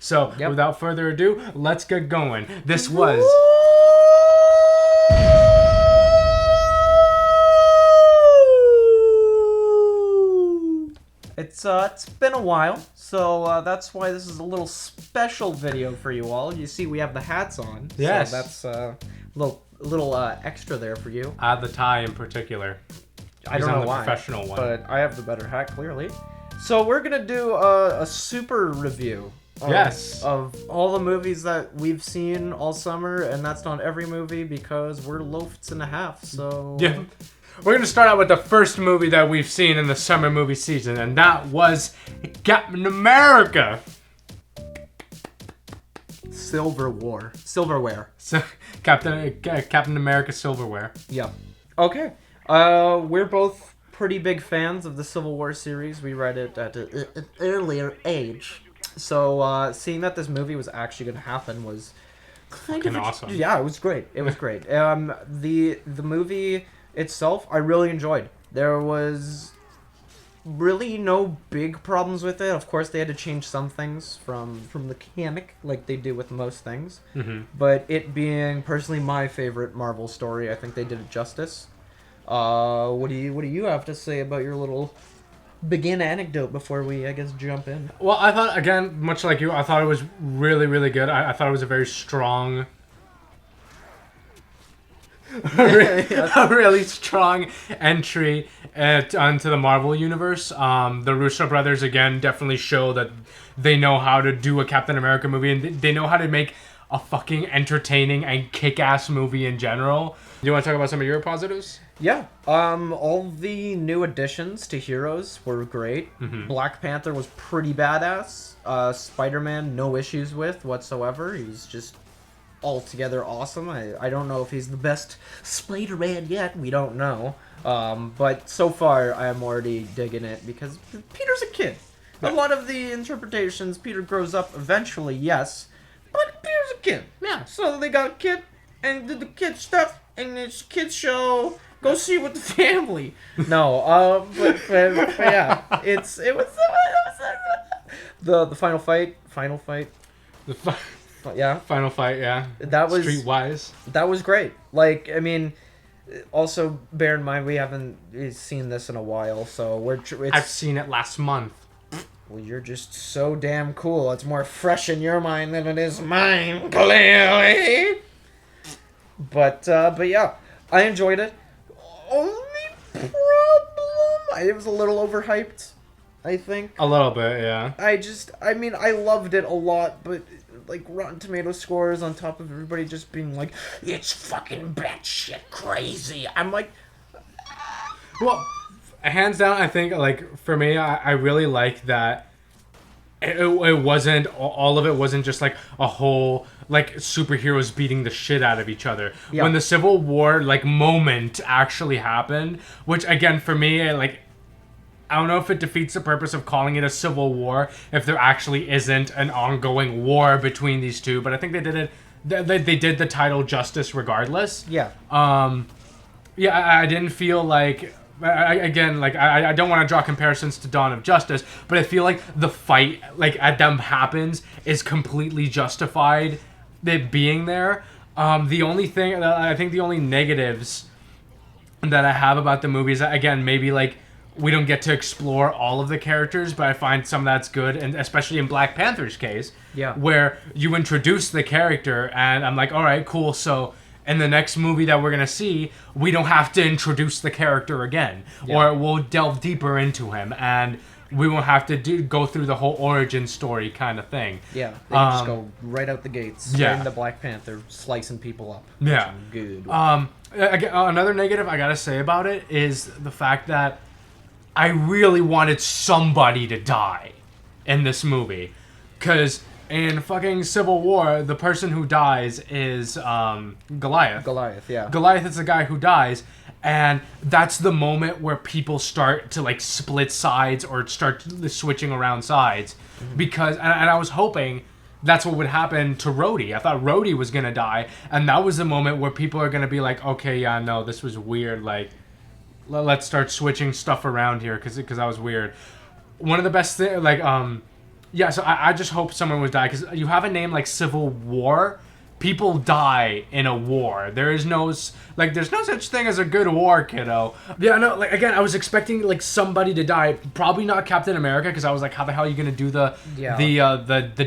So without further ado, let's get going. This was... It's been a while, so that's why this is a little special video for you all. You see, we have the hats on. Yes. So that's a little extra there for you. The tie in particular. I don't know the why, professional one. but I have the better hat, clearly. So we're gonna do a super review. Of all the movies that we've seen all summer, and that's not every movie because we're loafs and a half. So yeah. We're going to start out with the first movie that we've seen in the summer movie season, and that was Captain America. Silverware. So, Captain America Silverware. Yeah. Okay. We're both pretty big fans of the Civil War series. We read it at an earlier age. So, seeing that this movie was actually going to happen was kind of awesome. Yeah, it was great. It was great. The movie itself, I really enjoyed. There was really no big problems with it. Of course, they had to change some things from the mechanic, like they do with most things. Mm-hmm. But it being personally my favorite Marvel story, I think they did it justice. What do you have to say about your little begin anecdote before we, I guess, jump in? Well, I thought, again, much like you, I thought it was really, really good. I thought it was a very strong... a really strong entry onto the Marvel universe. The Russo brothers, again, definitely show that they know how to do a Captain America movie, and they know how to make a fucking entertaining and kick-ass movie in general. Do you want to talk about some of your positives? Yeah. All the new additions to heroes were great. Mm-hmm. Black Panther was pretty badass. Spider-Man, no issues with whatsoever. He was just altogether awesome. I don't know if he's the best Spider-Man yet. We don't know. But so far, I am already digging it because Peter's a kid. A lot of the interpretations, Peter grows up eventually, yes. But Peter's a kid. Yeah. So they got a kid and did the kid stuff and it's kids show. Go see it with the family. No, but yeah, it was the final fight. Yeah. Final fight, yeah. That was Streetwise. That was great. Like, I mean, also bear in mind we haven't seen this in a while, so I've seen it last month. Well, you're just so damn cool. It's more fresh in your mind than it is mine, clearly. But yeah, I enjoyed it. Only problem, it was a little overhyped, I think. A little bit, yeah. I mean, I loved it a lot, but like Rotten Tomato scores on top of everybody just being like, it's fucking batshit crazy. I'm like, well, hands down, I think, like, for me, I really like that it wasn't, all of it wasn't just like a whole, like, superheroes beating the shit out of each other. Yeah. When the Civil War, like, moment actually happened, which, again, for me, like, I don't know if it defeats the purpose of calling it a civil war if there actually isn't an ongoing war between these two, but I think they did it. They did the title justice regardless. yeah. Yeah, I didn't feel like. I don't want to draw comparisons to Dawn of Justice, but I feel like the fight, like, at them happens is completely justified. It being there. The only thing, I think the only negatives that I have about the movie is that, again, maybe like, we don't get to explore all of the characters, but I find some that's good, and especially in Black Panther's case, Yeah. where you introduce the character, and I'm like, all right, cool, so in the next movie that we're going to see, we don't have to introduce the character again, or we'll delve deeper into him, and we won't have to go through the whole origin story kind of thing. Yeah, they just go right out the gates, yeah. straight into Black Panther, slicing people up. Yeah. Good. Another negative I gotta say about it is the fact that I really wanted somebody to die in this movie. Because in fucking Civil War, the person who dies is Goliath. Goliath, yeah. Goliath is the guy who dies, and that's the moment where people start to, like, split sides or start switching around sides. Mm-hmm. Because, and I was hoping that's what would happen to Rhodey. I thought Rhodey was gonna die, and that was the moment where people are gonna be like, okay, yeah, no, this was weird, like, let's start switching stuff around here, because that was weird. One of the best things, like, Yeah, so I just hope someone would die, because you have a name like Civil War. People die in a war. There is no there's no such thing as a good war, kiddo. Yeah, no, like again, I was expecting like somebody to die. Probably not Captain America, because I was like, how the hell are you gonna do the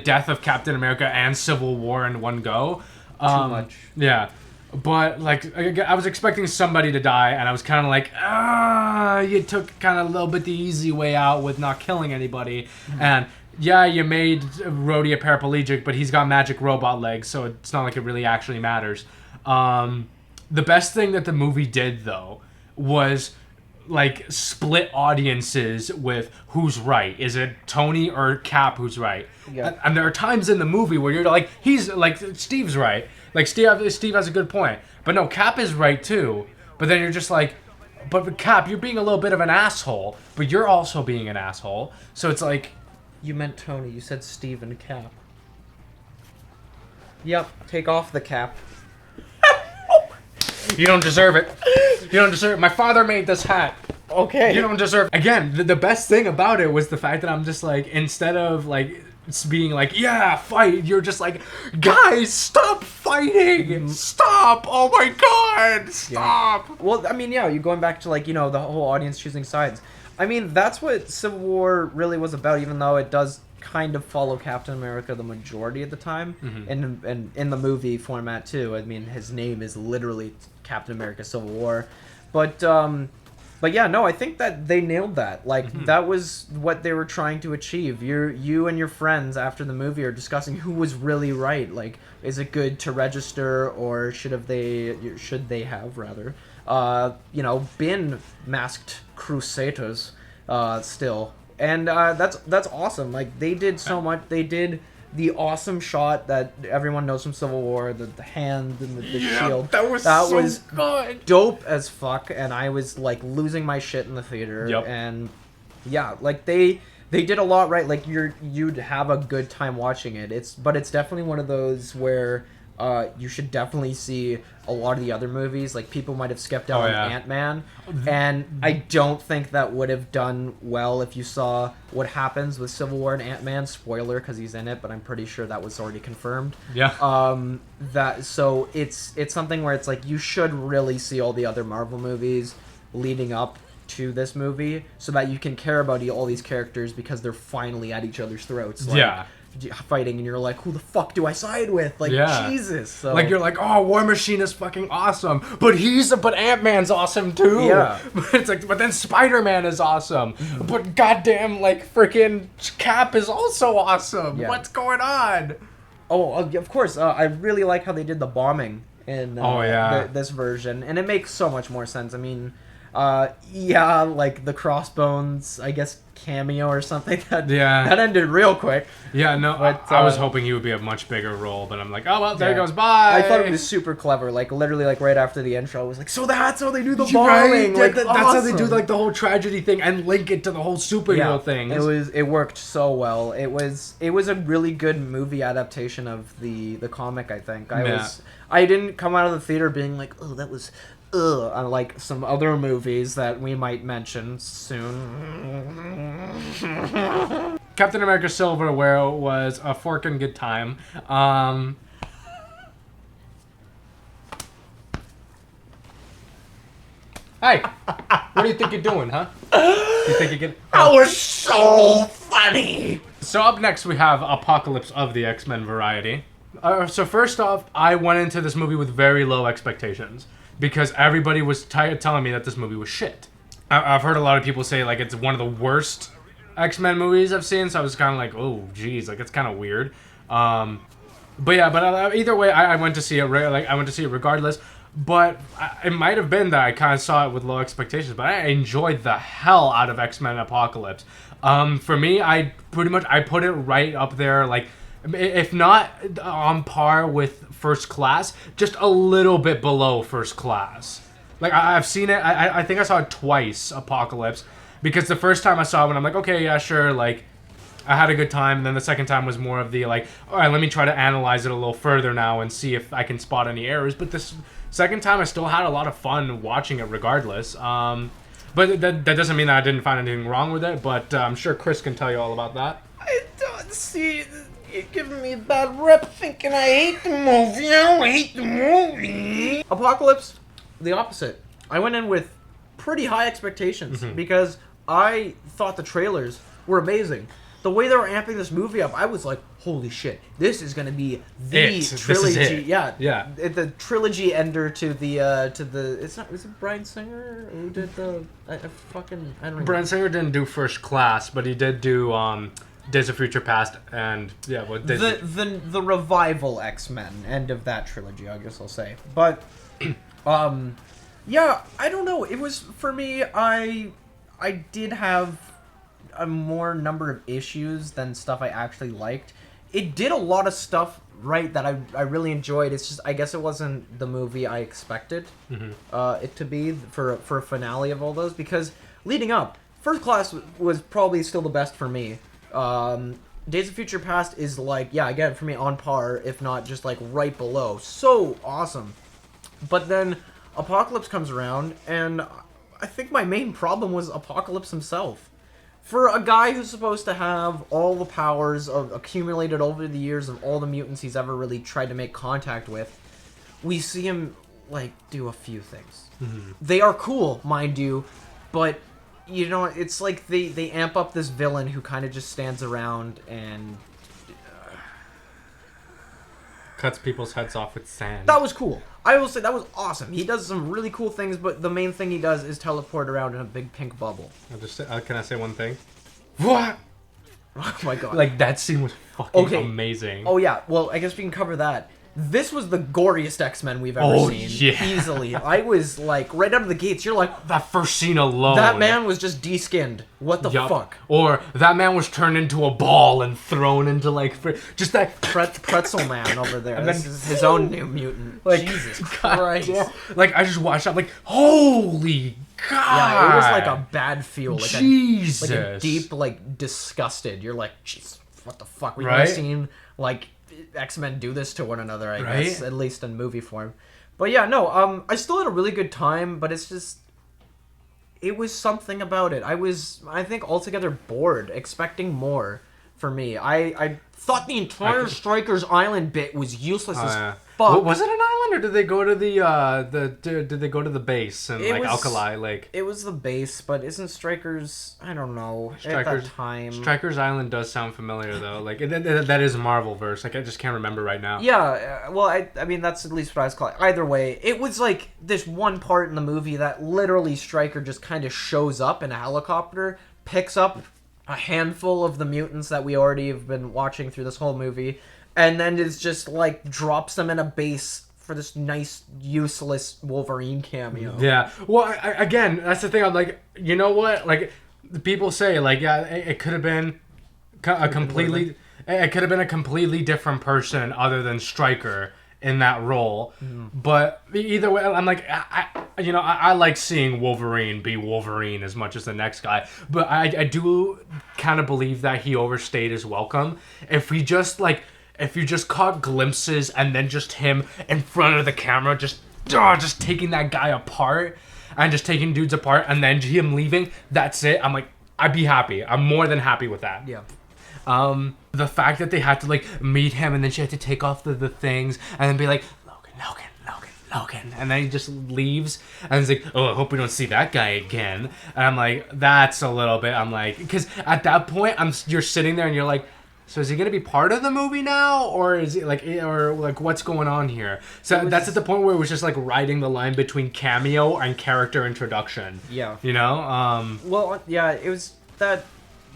death of Captain America and Civil War in one go? Too much. Yeah, but like I was expecting somebody to die, and I was kind of like, you took kind of a little bit the easy way out with not killing anybody, and. Yeah, you made Rhodey a paraplegic, but he's got magic robot legs, so it's not like it really actually matters. The best thing that the movie did, though, was like split audiences with who's right. Is it Tony or Cap who's right? Yeah. And there are times in the movie where you're like, he's like, Steve's right. Like Steve has a good point, but no, Cap is right too. But then you're just like, but Cap, you're being a little bit of an asshole, but you're also being an asshole. So it's like. You meant Tony. You said Steve and Cap. Yep, take off the cap. You don't deserve it. You don't deserve it. My father made this hat. Okay. You don't deserve it. Again, the best thing about it was the fact that I'm just like, instead of like being like, yeah, fight, you're just like, guys, stop fighting. Stop. Oh my God. Stop. Yeah. Well, I mean, yeah, you're going back to like, the whole audience choosing sides. I mean, that's what Civil War really was about, even though it does kind of follow Captain America the majority of the time, and in the movie format too. I mean, his name is literally Captain America Civil War, but yeah, no, I think that they nailed that. Like that was what they were trying to achieve. You and your friends after the movie are discussing who was really right. Like, is it good to register, or should they have rather been masked crusaders still, and that's awesome. Like, they did so much. They did the awesome shot that everyone knows from Civil War, the hand and the shield. That was good, dope as fuck, and I was like losing my shit in the theater. Yep. And yeah, like they did a lot right. Like you'd have a good time watching it. It's definitely one of those where you should definitely see a lot of the other movies. Like, people might have skipped out on Ant-Man, and I don't think that would have done well if you saw what happens with Civil War and Ant-Man. Spoiler, because he's in it, but I'm pretty sure that was already confirmed. Yeah. So it's something where it's like, you should really see all the other Marvel movies leading up to this movie, so that you can care about all these characters, because they're finally at each other's throats. Like, fighting, and you're like, who the fuck do I side with? Like, Jesus. So, like, you're like, oh, War Machine is fucking awesome, but Ant-Man's awesome too. Yeah. It's like, but then Spider-Man is awesome, but goddamn, like, freaking Cap is also awesome. Yeah. What's going on? Oh, of course. I really like how they did the bombing in this version, and it makes so much more sense. I mean, like the Crossbones, I guess, cameo or something. That ended real quick. Yeah, no, but, I was hoping he would be a much bigger role, but I'm like, oh, well, there he goes, bye. I thought it was super clever. Like, literally, like, right after the intro, I was like, so that's how they do the bombing. Right? Like, that's how they do, like, the whole tragedy thing and link it to the whole superhero thing. It worked so well. It was a really good movie adaptation of the comic, I think. I didn't come out of the theater being like, oh, that was... unlike some other movies that we might mention soon. Captain America Civil War was a forking good time. Hey, what do you think you're doing, huh? You think you get? That was so funny. So up next we have Apocalypse of the X-Men variety. So first off, I went into this movie with very low expectations, because everybody was telling me that this movie was shit. I've heard a lot of people say, like, it's one of the worst X-Men movies I've seen, so I was kind of like, oh, geez, like, it's kind of weird. But either way, I went to see it. I went to see it regardless. But it might have been that I kind of saw it with low expectations, but I enjoyed the hell out of X-Men Apocalypse. For me, I put it right up there, like, if not on par with First Class, just a little bit below First Class. Like, I've seen it, I think I saw it twice, Apocalypse, because the first time I saw it, I'm like, okay, yeah, sure, like, I had a good time, and then the second time was more of the, like, all right, let me try to analyze it a little further now and see if I can spot any errors, but this second time I still had a lot of fun watching it regardless. But that doesn't mean that I didn't find anything wrong with it, but I'm sure Chris can tell you all about that. See, you're giving me a bad rep thinking I hate the movie. I don't hate the movie. Apocalypse, the opposite. I went in with pretty high expectations because I thought the trailers were amazing. The way they were amping this movie up, I was like, holy shit, this is going to be the trilogy. Yeah. The trilogy ender to the is it Bryan Singer who did the I don't know. Bryan Singer didn't do First Class, but he did do Days of Future Past and the revival X-Men end of that trilogy, I guess I'll say. But yeah, I don't know. It was, for me, I did have a more number of issues than stuff I actually liked. It did a lot of stuff right that I really enjoyed. It's just, I guess it wasn't the movie I expected it to be for a finale of all those, because leading up, First Class was probably still the best for me. Days of Future Past is like, yeah, again, for me on par, if not just like right below. So awesome. But then Apocalypse comes around, and I think my main problem was Apocalypse himself. For a guy who's supposed to have all the powers of accumulated over the years of all the mutants he's ever really tried to make contact with, we see him, like, do a few things. They are cool, mind you, but, you know, it's like they amp up this villain who kind of just stands around and cuts people's heads off with sand. That was cool. I will say that was awesome. He does some really cool things, but the main thing he does is teleport around in a big pink bubble. Can I say one thing? What? Oh my god. Like, that scene was fucking amazing. Oh yeah, well, I guess we can cover that. This was the goriest X-Men we've ever seen. Yeah. Easily. I was like, right out of the gates, you're like... That first scene alone. That man was just de-skinned. What the fuck? Or that man was turned into a ball and thrown into, like... Just that... Pretzel man over there. This is his own new mutant. Like, Jesus Christ. Yeah. Like, I just watched that, like, holy God. Yeah, it was like a bad feel. Like Jesus. Like a deep, like, disgusted. You're like, jeez, what the fuck? We've right? never seen, like... X-Men do this to one another, I guess, at least in movie form. But yeah, no, I still had a really good time, but it's just, it was something about it. I think, altogether bored, expecting more for me. I thought the entire Stryker's Island bit was useless as fuck. Was it an island, or did they go to did they go to the base and Alkali Lake? It was the base, but isn't Stryker's, I don't know, at that time. Stryker's Island does sound familiar though. Like that is a Marvel verse. Like, I just can't remember right now. Yeah, well, I mean that's at least what I was calling. Either way, it was like this one part in the movie that literally Stryker just kind of shows up in a helicopter, picks up a handful of the mutants that we already have been watching through this whole movie, and then it's just like drops them in a base for this nice, useless Wolverine cameo. Yeah. Well, again, that's the thing. I'm like, you know what? Like, people say, like, yeah, it could have been a completely different person other than Stryker in that role. But either way, I'm like, I like seeing Wolverine be Wolverine as much as the next guy. But I do kind of believe that he overstayed his welcome. If you just caught glimpses and then just him in front of the camera, just taking that guy apart and just taking dudes apart and then him leaving, that's it. I'm like, I'd be happy. I'm more than happy with that. Yeah. The fact that they had to, like, meet him and then she had to take off the things and then be like, Logan. And then he just leaves and he's like, oh, I hope we don't see that guy again. And I'm like, that's a little bit, I'm like, because at that point, you're sitting there and you're like, so is he gonna be part of the movie now, or is he like what's going on here? So that's at the point where it was just like riding the line between cameo and character introduction. Yeah. You know? Well, yeah, it was that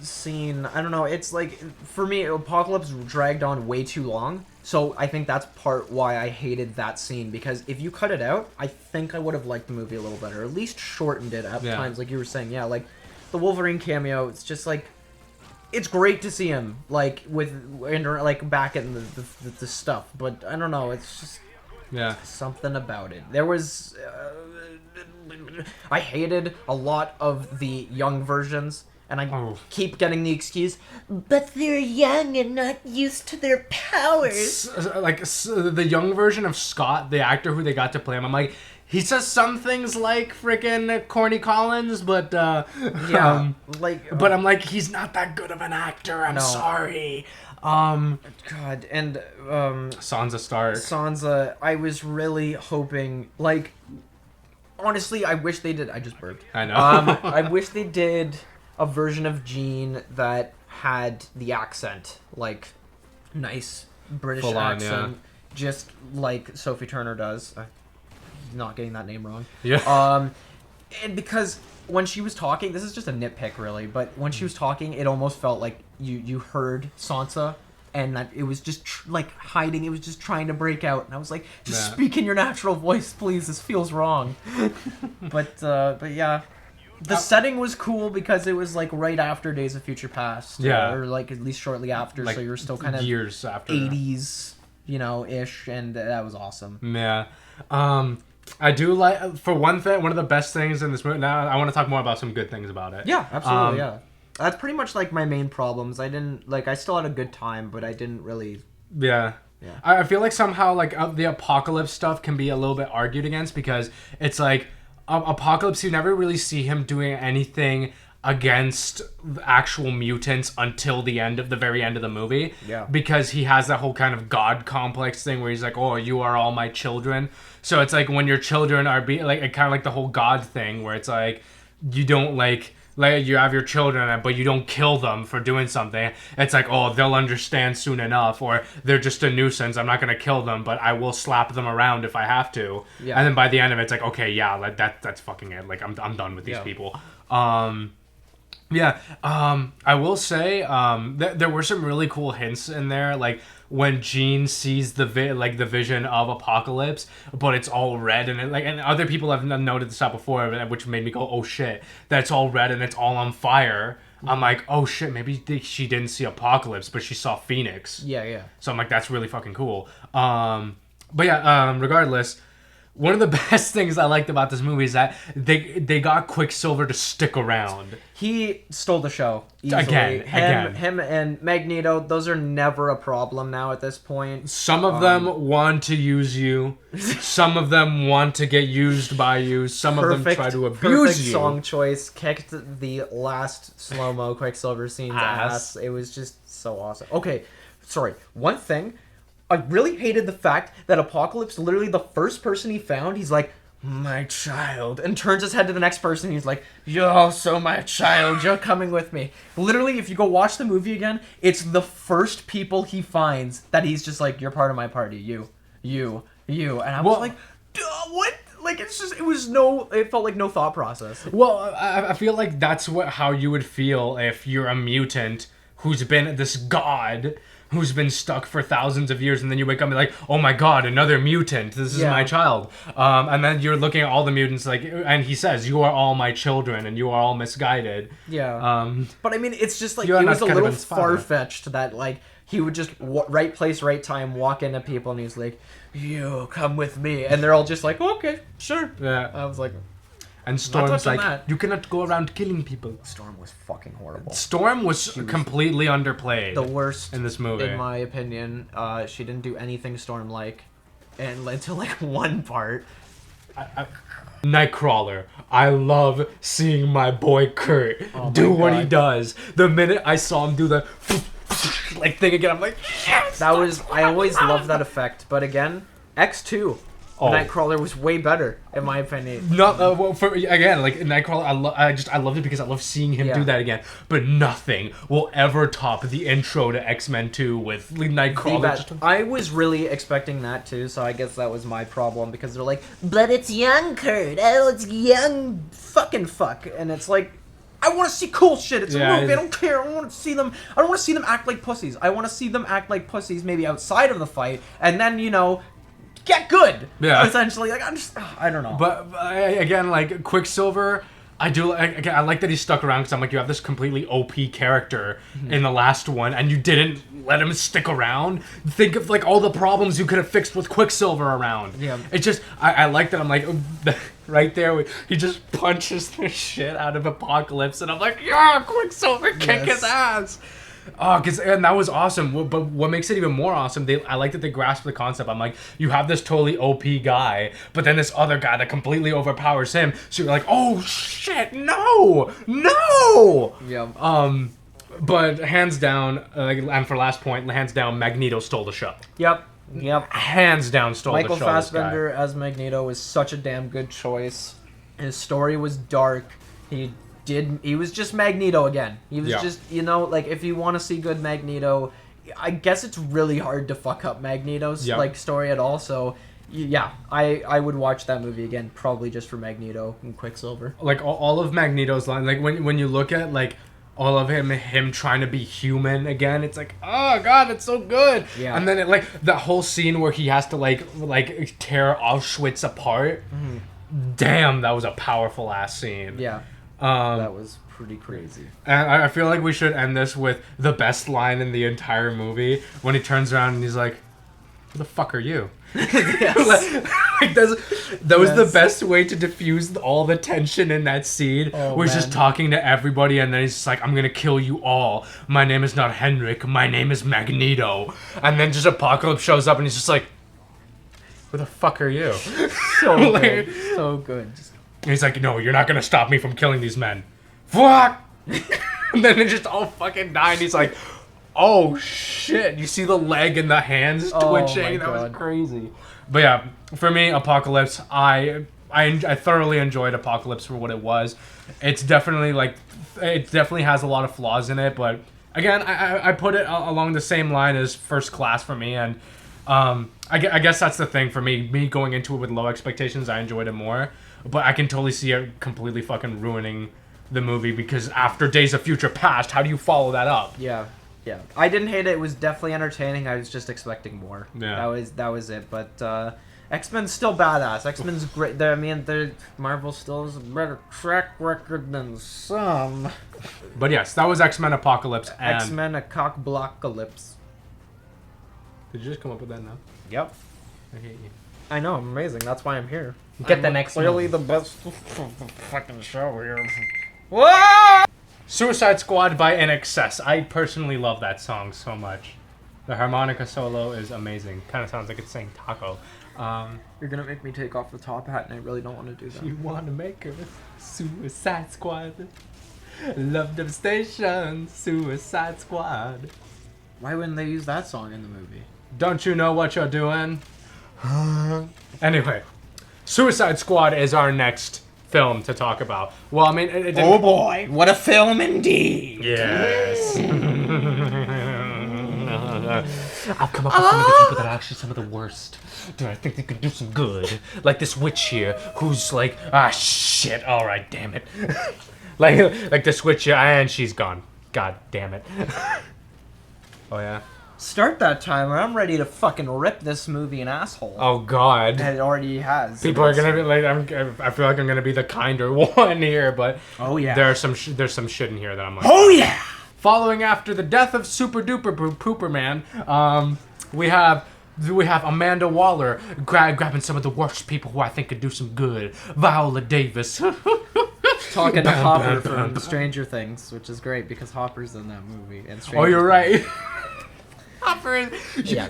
scene. I don't know. It's like, for me, Apocalypse dragged on way too long. So I think that's part why I hated that scene, because if you cut it out, I think I would have liked the movie a little better, or at least shortened it at times, like you were saying. Yeah, like the Wolverine cameo. It's just like, it's great to see him like back in the stuff, but I don't know. It's just something about it. There was I hated a lot of the young versions, and I keep getting the excuse, but they're young and not used to their powers. Like the young version of Scott, the actor who they got to play him, I'm like, He says some things like freaking Corny Collins, but Yeah, but I'm like, he's not that good of an actor. I'm No. sorry. God, and Sansa Stark. Sansa, I was really hoping, like, honestly, I wish they did. I just burped. I know. I wish they did a version of Jean that had the accent, like, nice British Full on, accent, just like Sophie Turner does. I'm not getting that name wrong. Yeah. And because when she was talking, this is just a nitpick, really, but when she was talking, it almost felt like you heard Sansa. And that it was just like hiding. It was just trying to break out. And I was like, just speak in your natural voice, please. This feels wrong. but yeah, the setting was cool because it was like right after Days of Future Past. Yeah. Or like at least shortly after. Like so you were still kind of years after 80s, ish. And that was awesome. Yeah. I do like, for one thing, one of the best things in this movie. Now I want to talk more about some good things about it. Yeah, absolutely. Yeah. That's pretty much like my main problems. I still had a good time, but I didn't really. Yeah. Yeah. I feel like somehow like the apocalypse stuff can be a little bit argued against because it's like Apocalypse, you never really see him doing anything against the actual mutants until the very end of the movie. Yeah. Because he has that whole kind of god complex thing where he's like, oh, you are all my children. So it's like when your children are like kind of like the whole god thing where it's like you don't like you have your children, but you don't kill them for doing something. It's like, oh, they'll understand soon enough, or they're just a nuisance. I'm not gonna kill them, but I will slap them around if I have to. Yeah. And then by the end of it, it's like, okay, yeah, like that's fucking it. Like I'm done with these people. I will say there were some really cool hints in there, like when Jean sees the vision of Apocalypse, but it's all red, and and other people have noted this out before, which made me go, oh shit, that's all red and it's all on fire. I'm like, oh shit, maybe she didn't see Apocalypse, but she saw Phoenix. Yeah. So I'm like, that's really fucking cool. Regardless, one of the best things I liked about this movie is that they got Quicksilver to stick around. He stole the show easily. Again. Him and Magneto, those are never a problem now at this point. Some of them want to use you. Some of them want to get used by you. Some of them try to abuse perfect you. Song choice kicked the last slow-mo Quicksilver scene's ass. It was just so awesome. Okay, sorry. One thing, I really hated the fact that Apocalypse, literally the first person he found, he's like, my child, and turns his head to the next person. He's like, you're also my child. You're coming with me. Literally, if you go watch the movie again, it's the first people he finds that he's just like, you're part of my party. You. And I was like, duh, what? Like, it felt like no thought process. Well, I feel like that's how you would feel if you're a mutant who's been this god who's been stuck for thousands of years, and then you wake up and be like, oh my god, another mutant, this is my child. And then you're looking at all the mutants, like, and he says, you are all my children, and you are all misguided. Yeah. But I mean, it's just like, it You're was a not little kind of inspired. far-fetched that, like, he would just, right place, right time, walk into people, and he's like, you, come with me. And they're all just like, oh, okay, sure. Yeah. I was like... And Storm's like, that. you cannot go around killing people. Storm was fucking horrible. Storm was completely underplayed. The worst in this movie, in my opinion. She didn't do anything Storm-like, and led to like one part. Nightcrawler. I love seeing my boy Kurt do what he does. The minute I saw him do the like thing again, I'm like, yes! I always loved that effect, but again, X2. Nightcrawler was way better, in my opinion. Not again, like Nightcrawler. I loved it because I love seeing him do that again. But nothing will ever top the intro to X-Men 2 with Nightcrawler. I was really expecting that too, so I guess that was my problem because they're like, but it's young Kurt. Oh, it's young fucking fuck, and it's like, I want to see cool shit. It's a movie. I don't care. I don't want to see them. I don't want to see them act like pussies. I want to see them act like pussies, maybe outside of the fight, and then get good. Yeah. Essentially, like I don't know. But again, like Quicksilver, I like that he stuck around because I'm like, you have this completely OP character in the last one, and you didn't let him stick around. Think of like all the problems you could have fixed with Quicksilver around. Yeah. It's just I like that. I'm like right there, he just punches the shit out of Apocalypse, and I'm like, yeah, Quicksilver, kick his ass. Oh, and that was awesome. But what makes it even more awesome, I like that they grasped the concept. I'm like, you have this totally OP guy, but then this other guy that completely overpowers him. So you're like, oh shit, no. Yeah. But hands down, and for last point, hands down, Magneto stole the show. Yep. Hands down stole Michael the show. Fassbender as Magneto was such a damn good choice. His story was dark. He was just Magneto again. He was just, like, if you want to see good Magneto, I guess it's really hard to fuck up Magneto's like story at all. So yeah, I would watch that movie again, probably just for Magneto and Quicksilver. Like all of Magneto's line, like when you look at like all of him trying to be human again, it's like, oh god, it's so good. Yeah. And then it, like the whole scene where he has to like tear Auschwitz apart. Mm-hmm. Damn, that was a powerful ass scene. Yeah. That was pretty crazy. And I feel like we should end this with the best line in the entire movie when he turns around and he's like, "Who the fuck are you?" Like that was the best way to diffuse all the tension in that scene. Where he's just talking to everybody and then he's just like, "I'm gonna kill you all. My name is not Henrik. My name is Magneto." And then just Apocalypse shows up and he's just like, "Who the fuck are you?" So Like, good. So good. and he's like, "No, you're not gonna stop me from killing these men." Fuck! And then they just all fucking die, and he's like, "Oh shit!" You see the leg and the hands twitching. That was crazy. But yeah, for me, Apocalypse, I thoroughly enjoyed Apocalypse for what it was. It definitely has a lot of flaws in it, but again, I put it along the same line as First Class for me, and I guess that's the thing for me. Me going into it with low expectations, I enjoyed it more. But I can totally see it completely fucking ruining the movie, because after Days of Future Past, how do you follow that up? Yeah. I didn't hate it. It was definitely entertaining. I was just expecting more. Yeah. That was it. But X-Men's still badass. X-Men's great. Marvel still has a better track record than some. But yes, that was X-Men Apocalypse. And X-Men a cockblockalypse. Did you just come up with that now? Yep. I hate you. I know, I'm amazing. That's why I'm here. Get the next clearly movie. the best fucking show here. Whoa! Suicide Squad by NXS. I personally love that song so much. The harmonica solo is amazing. Kind of sounds like it's saying taco. You're gonna make me take off the top hat, and I really don't want to do that. You want to make her Suicide Squad. Love Devastation. Suicide Squad. Why wouldn't they use that song in the movie? Don't you know what you're doing? Anyway, Suicide Squad is our next film to talk about. Well, I mean, it didn't... Oh boy, what a film indeed! Yes. I've come up with some of the people that are actually some of the worst. Dude, I think they could do some good. Like this witch here, who's like, shit, alright, damn it. like this witch here, and she's gone. God damn it. Oh, yeah? Start that timer. I'm ready to fucking rip this movie an asshole. Oh, God. And it already has. People are gonna be like, I feel like I'm gonna be the kinder one here, but oh yeah, there's some shit in here that I'm like, oh yeah. Following after the death of Super Duper Pooper Man, we have Amanda Waller grabbing some of the worst people who I think could do some good. Viola Davis. Talking to Hopper from Stranger Things, which is great because Hopper's in that movie. And oh, you're right. Hopper is,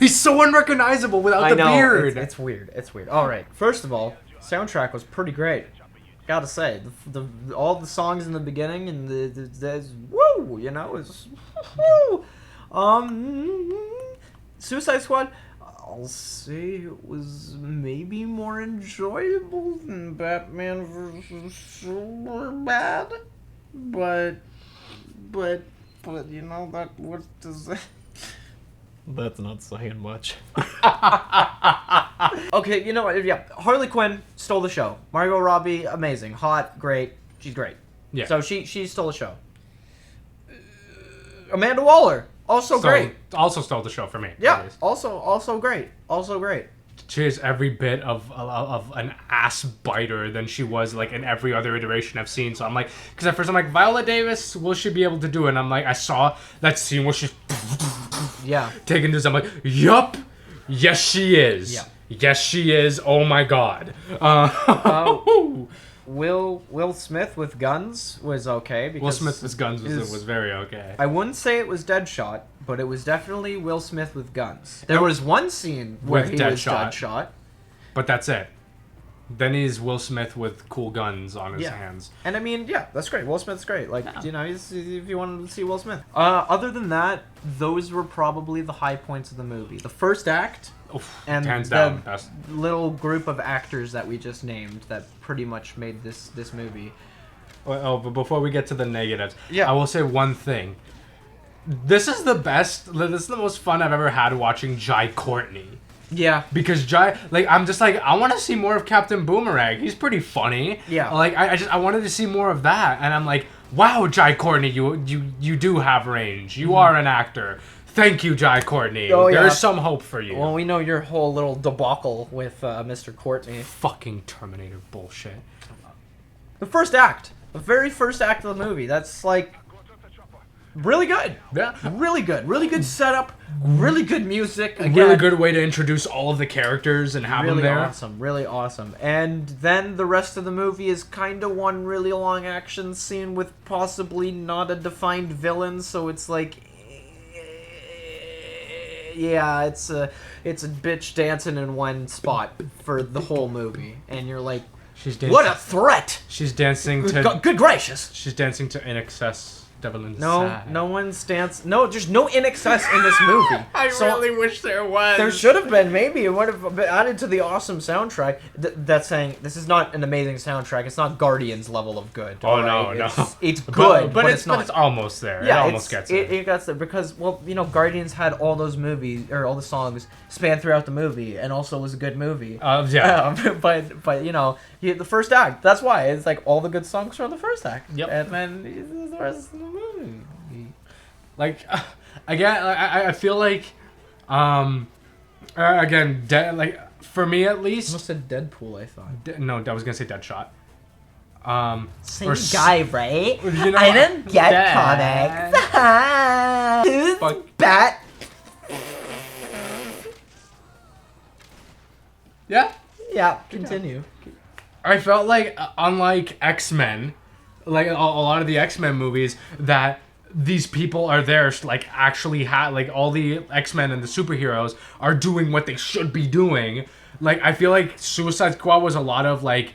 he's so unrecognizable without the beard. It's weird. It's weird. All right. First of all, soundtrack was pretty great. Gotta say, all the songs in the beginning and the woo, it's woo. Suicide Squad, I'll say it was maybe more enjoyable than Batman vs Superbad, but that what does that? That's not saying much. Okay, you know what? Yeah, Harley Quinn stole the show. Margot Robbie, amazing, hot, great. She's great. Yeah. So she stole the show. Amanda Waller, also great. Also stole the show for me. Yeah. Also great. Also great. She is every bit of an ass biter than she was like in every other iteration I've seen. So I'm like, because at first I'm like, Viola Davis, will she be able to do it? And I'm like, I saw that scene where she's taking this. I'm like, yup, yes she is. Yeah. Yes she is. Oh my god. Will Smith with guns was okay. Because Will Smith with guns was very okay. I wouldn't say it was Deadshot, but it was definitely Will Smith with guns. There was one scene where With he was Deadshot. Deadshot. But that's it. Then he's Will Smith with cool guns on his Yeah. hands. And I mean, yeah, that's great. Will Smith's great. Like, you know, if you want to see Will Smith. Other than that, those were probably the high points of the movie. The first act Oof, and hands the down, best. little group of actors that we just named that pretty much made this movie. Oh, but before we get to the negatives, Yeah. I will say one thing. This is the best. This is the most fun I've ever had watching Jai Courtney. Yeah. Because Jai, like, I'm just like, I want to see more of Captain Boomerang. He's pretty funny. Yeah. Like, I wanted to see more of that, and I'm like, wow, Jai Courtney, you do have range. You are an actor. Thank you, Jai Courtney. Oh, yeah. There's some hope for you. Well, we know your whole little debacle with Mr. Courtney. Fucking Terminator bullshit. The first act. The very first act of the movie. That's, like, really good. Yeah. Really good. Really good setup. Really good music. Again, Really good way to introduce all of the characters and have them really there. awesome. Really awesome. And then the rest of the movie is kind of one really long action scene with possibly not a defined villain, so it's like... Yeah, it's a bitch dancing in one spot for the whole movie, and you're like, She's dancing. what a threat! She's dancing to. Good gracious! She's dancing to In Excess, Devil Inside. No one's dance. No, there's no in excess in this movie. wish there was. There should have been. Maybe it would have been added to the awesome soundtrack. That's saying this is not an amazing soundtrack. It's not Guardians level of good. Oh alright? no. It's good, but it's not. It's almost there. Yeah, it almost gets there. It gets there because, well, you know, Guardians had all those movies or all the songs span throughout the movie, and also was a good movie. Yeah. But you know, the first act. That's why it's like all the good songs from the first act. Yep. And then the rest of the movie. Like, again, I feel like, again, like for me at least. Almost said Deadpool. I thought. No, I was gonna say Deadshot. Same or guy, right? You know, I didn't get Dad. comics. Who's Fuck. Bat? Yeah. Yeah, continue. I felt like, unlike X-Men, like a lot of the X-Men movies, that these people are there, like, actually like, all the X-Men and the superheroes are doing what they should be doing. Like, I feel like Suicide Squad was a lot of, like,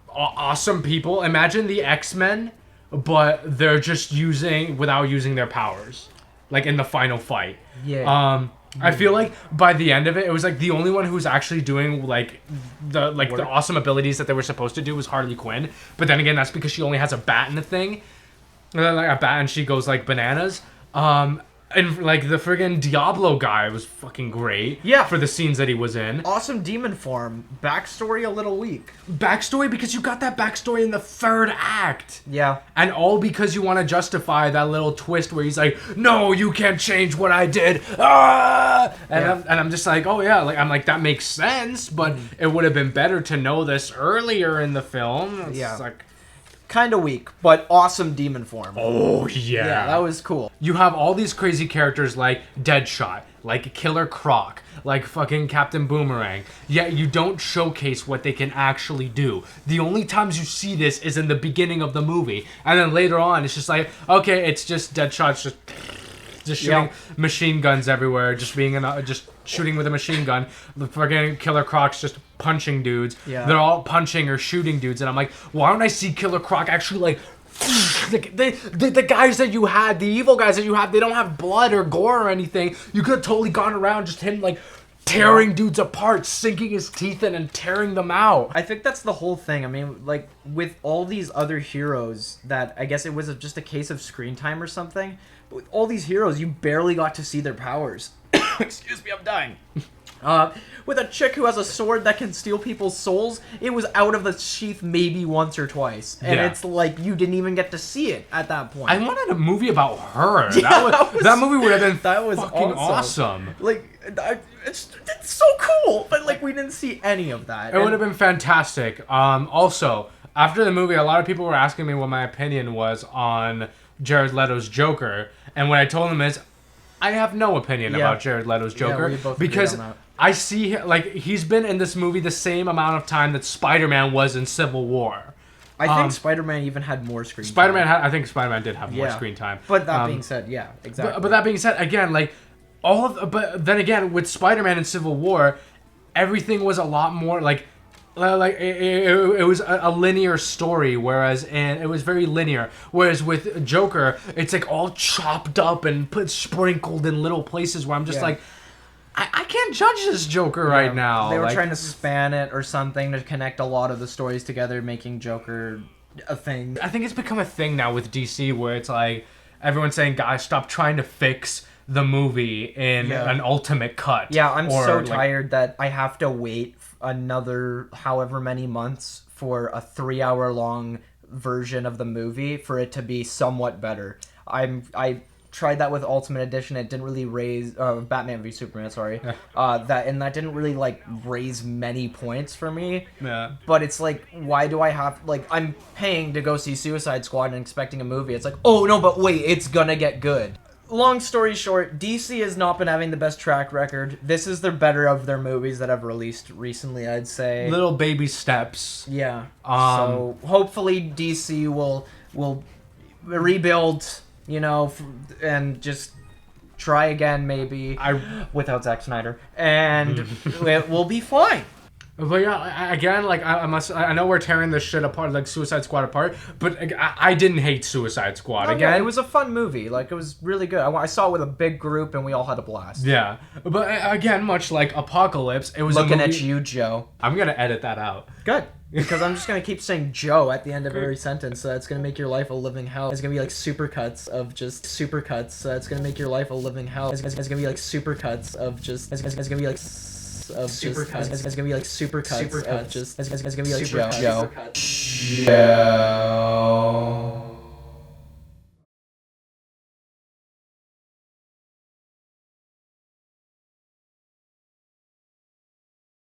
awesome people. Imagine the X-Men, but they're just without using their powers. Like, in the final fight. Yeah. I feel like by the end of it, it was like the only one who was actually doing like the awesome abilities that they were supposed to do was Harley Quinn. But then again, that's because she only has a bat in the thing, like a bat, and she goes like bananas. And like the friggin' Diablo guy was fucking great. Yeah. For the scenes that he was in. Awesome demon form. Backstory a little weak. Backstory, because you got that backstory in the third act. Yeah. And all because you want to justify that little twist where he's like, no, you can't change what I did. Ah! And, Yeah. I'm just like, oh yeah, like I'm like, that makes sense, but it would have been better to know this earlier in the film. It's Yeah. like, Kind of weak, but awesome demon form. oh yeah. Yeah, that was cool. You have all these crazy characters like Deadshot, like Killer Croc, like fucking Captain Boomerang, yet you don't showcase what they can actually do. The only times you see this is in the beginning of the movie, and then later on it's just like, okay, it's just Deadshot's just shooting machine guns everywhere, just shooting with a machine gun. The fucking Killer Croc's just punching dudes. Yeah. They're all punching or shooting dudes, and I'm like, why don't I see Killer Croc actually like the guys that you had, the evil guys that you have, they don't have blood or gore or anything. You could have totally gone around just him like tearing dudes apart, sinking his teeth in and tearing them out. I think that's the whole thing. I mean, like, with all these other heroes that I guess it was just a case of screen time or something, but with all these heroes, you barely got to see their powers. Excuse me, I'm dying. With a chick who has a sword that can steal people's souls, it was out of the sheath maybe once or twice. And Yeah. it's like, you didn't even get to see it at that point. I wanted a movie about her. Yeah, that movie would have been that was fucking awesome. Like, it's so cool, but like, we didn't see any of that. It would have been fantastic. Also, after the movie, a lot of people were asking me what my opinion was on Jared Leto's Joker, and what I told them is, I have no opinion about Jared Leto's Joker, we both agree because on that. I see, like, he's been in this movie the same amount of time that Spider-Man was in Civil War. I think Spider-Man even had more screen Spider-Man time. I think Spider-Man did have more Yeah. screen time. But that being said, yeah, exactly. But that being said, again, like but then again, with Spider-Man and Civil War, everything was a lot more like it was a linear story, whereas and it was very linear. Whereas with Joker, it's like all chopped up and sprinkled in little places where I'm just like, I can't judge this Joker right now. They were like, trying to span it or something to connect a lot of the stories together, making Joker a thing. I think it's become a thing now with DC where it's like everyone's saying, guys, stop trying to fix the movie in an ultimate cut. Yeah, I'm so like, tired that I have to wait another however many months for a 3-hour long version of the movie for it to be somewhat better. I tried that with Ultimate Edition. It didn't really raise Batman v Superman. Sorry, that didn't really like raise many points for me. Yeah. But it's like, why do I have like I'm paying to go see Suicide Squad and expecting a movie? It's like, oh no, but wait, it's gonna get good. Long story short, DC has not been having the best track record. This is the better of their movies that have released recently, I'd say. Little baby steps. Yeah. So hopefully DC will rebuild, you know, and just try again maybe without Zack Snyder, and it will be fine. But yeah, again, like I know we're tearing this shit apart, like Suicide Squad apart, but I didn't hate Suicide Squad. Oh, again, yeah, it was a fun movie. Like, it was really good. I saw it with a big group, and we all had a blast. Yeah, but again, much like Apocalypse, it was Looking a movie... at you, Joe. I'm gonna edit that out. Good. Because I'm just going to keep saying Joe at the end of every sentence, so it's going to make your life a living hell. It's going to be like supercuts of just supercuts, so it's going to make your life a living hell. It's going to be like supercuts of just... It's going to be like... Of supercuts. It's gonna be like supercuts. Of just. It's gonna be like Joe.